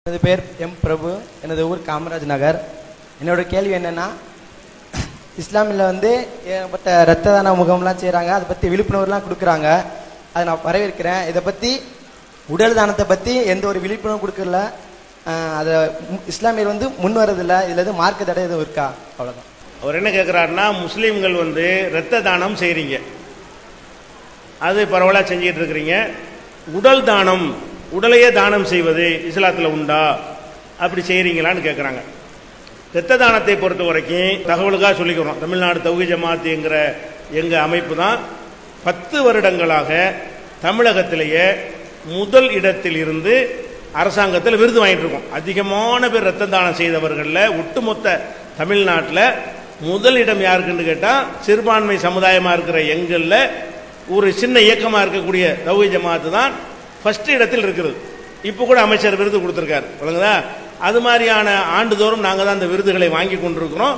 எனது பேர் எம் பிரபு. எனது ஊர் காமராஜ் நகர். என்னோட கேள்வி என்னென்னா, இஸ்லாமில் ஏகப்பட்ட ரத்த தான முகாம்லாம் செய்கிறாங்க, அதை பற்றி விழிப்புணர்வுலாம் கொடுக்குறாங்க. அதை நான் வரவேற்கிறேன். இதை பற்றி உடல் தானத்தை பற்றி எந்த ஒரு விழிப்புணர்வு கொடுக்கல. அதை இஸ்லாமியர் முன் வரதில்லை. இதில் மார்க்க தடை எதுவும் இருக்கா? அவ்வளோதான். அவர் என்ன கேட்குறாருன்னா, முஸ்லீம்கள் ரத்த தானம் செய்கிறீங்க, அது பரவலாக செஞ்சிட்டு இருக்கிறீங்க. உடல் தானம், உடலையே தானம் செய்வது இஸ்லாத்தில் உண்டா, அப்படி செய்கிறீங்களான்னு கேட்குறாங்க. இரத்த தானத்தை பொறுத்த வரைக்கும் தகவலுக்காக சொல்லிக்கிறோம், தமிழ்நாடு தௌஹீத் ஜமாத் என்கிற எங்கள் அமைப்பு தான் 10 வருடங்களாக தமிழகத்திலேயே முதல் இடத்தில் இருந்து அரசாங்கத்தில் விருது வாங்கிட்டு இருக்கோம். அதிகமான பேர் ரத்த தானம் செய்தவர்களில் ஒட்டுமொத்த தமிழ்நாட்டில் முதல் இடம் யாருக்குன்னு கேட்டால், சிறுபான்மை சமுதாயமாக இருக்கிற எங்களில் ஒரு சின்ன இயக்கமாக இருக்கக்கூடிய தௌஹீத் ஜமாத் தான் ஃபர்ஸ்ட் இடத்தில் இருக்கிறது. இப்போ கூட அமைச்சர் விருது கொடுத்துருக்காரு, வழங்குதா? அது மாதிரியான ஆண்டுதோறும் நாங்கள் தான் அந்த விருதுகளை வாங்கி கொண்டிருக்கிறோம்,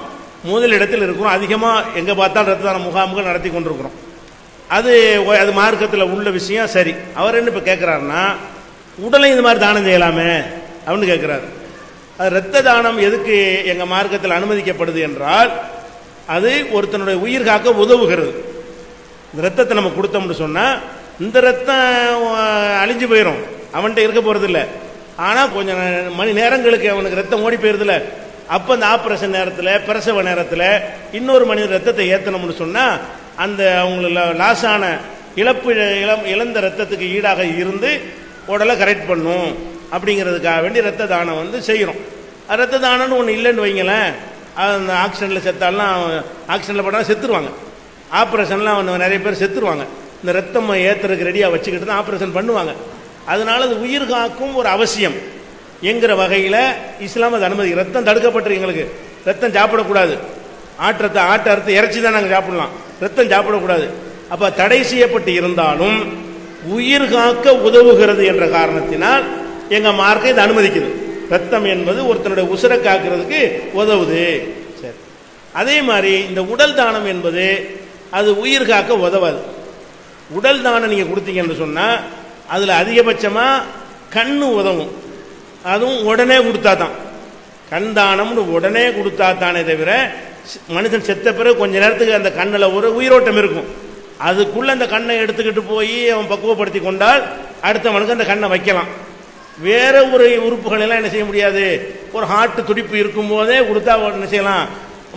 முதல் இடத்தில் இருக்கிறோம். அதிகமாக எங்கே பார்த்தாலும் ரத்த தான முகாம்கள் நடத்தி கொண்டிருக்கிறோம். அது மார்க்கத்தில் உள்ள விஷயம். சரி, அவர் என்ன இப்போ கேட்குறாருன்னா, உடலை இது மாதிரி தானம் செய்யலாமே அப்படின்னு கேட்குறாரு. அது ரத்த தானம் எதுக்கு எங்கள் மார்க்கத்தில் அனுமதிக்கப்படுது என்றால், அது ஒருத்தனுடைய உயிர் காக்க உதவுகிறது. இந்த ரத்தத்தை நம்ம கொடுத்தோம்னு சொன்னால், இந்த ரத்தம் அழிஞ்சு போயிடும், அவன்கிட்ட இருக்க போகிறதில்ல. ஆனால் கொஞ்சம் மணி நேரங்களுக்கு அவனுக்கு ரத்தம் ஓடி போயிருதில்ல, அப்போ அந்த ஆப்ரேஷன் நேரத்தில், பிரசவ நேரத்தில் இன்னொரு மனித ரத்தத்தை ஏற்றணும்னு சொன்னால், அந்த அவங்கள லாஸான இழந்த ரத்தத்துக்கு ஈடாக இருந்து உடலை கரெக்ட் பண்ணும் அப்படிங்கிறதுக்காக வேண்டி ரத்த தானம் செய்கிறோம். ரத்த தானம்னு ஒன்று இல்லைன்னு வைங்களேன், அந்த ஆக்சிடென்ட்டில் செத்தாலாம், ஆக்சிடென்ட்டில் போட்டாலும் செத்துருவாங்க, ஆப்ரேஷன்லாம் நிறைய பேர் செத்துருவாங்க. இந்த ரத்தம் ஏற்றுறதுக்கு ரெடியாக வச்சுக்கிட்டு தான் ஆப்ரேஷன் பண்ணுவாங்க. அதனால அது உயிர் காக்கும் ஒரு அவசியம் என்கிற வகையில் இஸ்லாம் அது அனுமதி. ரத்தம் தடுக்கப்பட்டிருக்கு, எங்களுக்கு ரத்தம் சாப்பிடக்கூடாது. ஆட்டை அறுத்து இறைச்சி தான் நாங்கள் சாப்பிடலாம், ரத்தம் சாப்பிடக்கூடாது. அப்போ தடை செய்யப்பட்டு இருந்தாலும் உயிர் காக்க உதவுகிறது என்ற காரணத்தினால் எங்கள் மார்க்கம் இதை அனுமதிக்குது. ரத்தம் என்பது ஒருத்தனுடைய உசுரை காக்கிறதுக்கு உதவுது. சரி, அதே மாதிரி இந்த உடல் தானம் என்பது அது உயிர் காக்க உதவாது. உடல் தானம் நீங்கள் கொடுத்தீங்கன்னு சொன்னால், அதில் அதிகபட்சமாக கண்ணு உதவும். அதுவும் உடனே கொடுத்தா தான். கண் தானம்னு உடனே கொடுத்தா தானே தவிர, மனுஷன் செத்த பிறகு கொஞ்ச நேரத்துக்கு அந்த கண்ணில் ஒரு உயிரோட்டம் இருக்கும். அதுக்குள்ளே அந்த கண்ணை எடுத்துக்கிட்டு போய் அவன் பக்குவப்படுத்தி கொண்டால் அடுத்தவனுக்கு அந்த கண்ணை வைக்கலாம். வேற ஒரு உறுப்புகள் எல்லாம் என்ன செய்ய முடியாது. ஒரு ஹார்ட் துடிப்பு இருக்கும் போதே கொடுத்தா என்ன செய்யலாம்,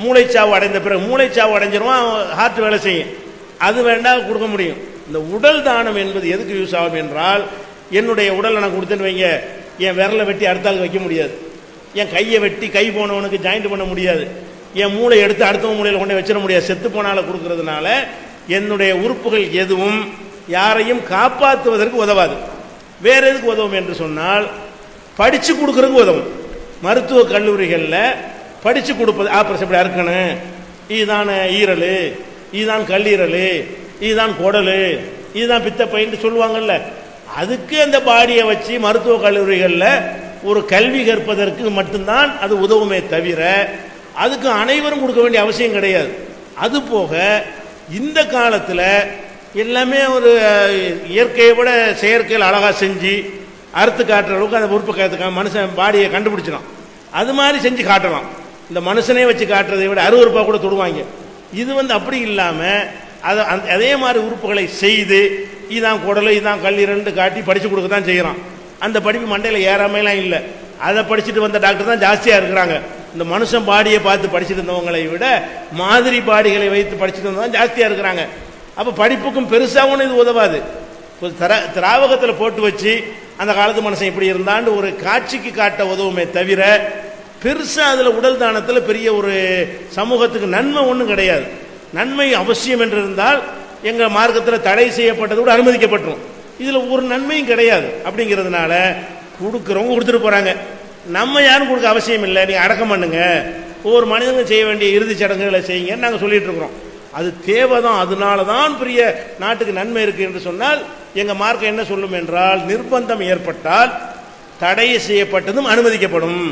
மூளைச்சாவு அடைந்த பிறகு, மூளைச்சாவு அடைஞ்சிருவான், ஹார்ட் வேலை செய்யும், அது வேண்டாம் கொடுக்க முடியும். இந்த உடல் தானம் என்பது எதுக்கு யூஸ் ஆகும் என்றால், என்னுடைய உடலை நான் கொடுத்தேன்னு வைங்க, என் விரலை வெட்டி அடுத்தாளுக்கு வைக்க முடியாது, என் கையை வெட்டி கை போனவனுக்கு ஜாயிண்ட் பண்ண முடியாது, என் மூளை எடுத்து அடுத்தவங்க மூளையில் கொண்டு வச்சிட முடியாது. செத்து போனால கொடுக்கறதுனால என்னுடைய உறுப்புகள் எதுவும் யாரையும் காப்பாற்றுவதற்கு உதவாது. வேற எதுக்கு உதவும் என்று சொன்னால், படித்து கொடுக்கறதுக்கு உதவும். மருத்துவ கல்லூரிகளில் படித்து கொடுப்பது, ஆப்ரேஷன் இப்படி அறுக்கணும், இதுதான் ஈரல், இதுதான் கல்லீரல், இதுதான் குடல், இதுதான் பித்தப்பைன்னு சொல்லுவாங்கல்ல, அதுக்கு அந்த பாடியை வச்சு மருத்துவ கல்லூரிகளில் ஒரு கல்வி கற்பதற்கு மட்டும்தான் அது உதவுமே தவிர, அதுக்கு அனைவரும் கொடுக்க வேண்டிய அவசியம் கிடையாது. அது போக இந்த காலத்தில் எல்லாமே ஒரு இயற்கையை விட செயற்கையில் அழகாக செஞ்சு அறுத்து காட்டுற அளவுக்கு அந்த உறுப்பு காத்துக்காக மனுஷன் பாடியை கண்டுபிடிச்சிடும். அது மாதிரி செஞ்சு காட்டலாம். இந்த மனுஷனே வச்சு காட்டுறதை விட அருவருப்பாக கூட தொடுவாங்க. இது அப்படி இல்லாமல் அதே மாதிரி உறுப்புகளை செய்து இதான் குடலை இதான் கல்லீரல்னு காட்டி படித்து கொடுக்க தான் செய்கிறான். அந்த படிப்பு மண்டையில் ஏறாமையெல்லாம் இல்லை. அதை படிச்சுட்டு வந்த டாக்டர் தான் ஜாஸ்தியாக இருக்கிறாங்க. இந்த மனுஷன் பாடியை பார்த்து படிச்சுட்டு இருந்தவங்களை விட மாதிரி பாடிகளை வைத்து படிச்சுட்டு வந்தவங்க தான் ஜாஸ்தியாக இருக்கிறாங்க. அப்போ படிப்புக்கும் பெருசாகவும் இது உதவாது. திராவகத்தில் போட்டு வச்சு அந்த காலத்து மனுஷன் இப்படி இருந்தான்னு ஒரு காட்சிக்கு காட்ட உதவுமே தவிர, பெருசாக அதில் உடல் தானத்தில் பெரிய ஒரு சமூகத்துக்கு நன்மை ஒன்றும் கிடையாது. நன்மை அவசியம் என்று இருந்தால் எங்கள் மார்க்கத்தில் தடை செய்யப்பட்டது கூட அனுமதிக்கப்பட்டுரும். இதில் ஒரு நன்மையும் கிடையாது. அப்படிங்கிறதுனால கொடுக்குறவங்க கொடுத்துட்டு போகிறாங்க, நம்ம யாரும் கொடுக்க அவசியம் இல்லை, நீங்கள் அடக்கம் பண்ணுங்க, ஒவ்வொரு மனிதனும் செய்ய வேண்டிய இறுதி சடங்குகளை செய்யுங்கன்னு நாங்கள் சொல்லிட்டு இருக்கிறோம். அது தேவைதான். அதனால தான் பெரிய நாட்டுக்கு நன்மை இருக்குது என்று சொன்னால், எங்கள் மார்க்கம் என்ன சொல்லும் என்றால், நிர்பந்தம் ஏற்பட்டால் தடை செய்யப்பட்டதும் அனுமதிக்கப்படும்.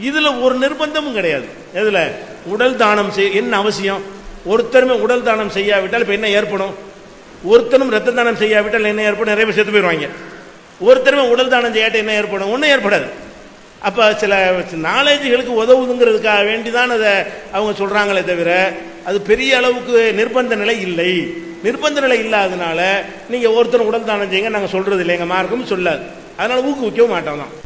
இதில் ஒரு நிர்பந்தமும் கிடையாது. எதில் உடல் தானம் செய்ய என்ன அவசியம்? ஒருத்தருமே உடல் தானம் செய்யாவிட்டால் இப்போ என்ன ஏற்படும்? ஒருத்தரும் ரத்த தானம் செய்யாவிட்டால் என்ன ஏற்படும்? நிறைய பேர் செத்து போயிடுவாங்க. ஒருத்தருமே உடல் தானம் செய்யாட்ட என்ன ஏற்படும்? ஒன்றும் ஏற்படாது. அப்போ சில நாலேஜுகளுக்கு உதவுதுங்கிறதுக்காக வேண்டிதான் அதை அவங்க சொல்கிறாங்களே தவிர அது பெரிய அளவுக்கு நிர்பந்த நிலை இல்லை. நிர்பந்த நிலை இல்லாதனால நீங்கள் ஒருத்தர் உடல் தானம் செய்யுங்க நாங்கள் சொல்கிறது இல்லை, எங்கள் மார்க்கும் சொல்லாது, அதனால் ஊக்குவிக்கவும் மாட்டோம் தான்.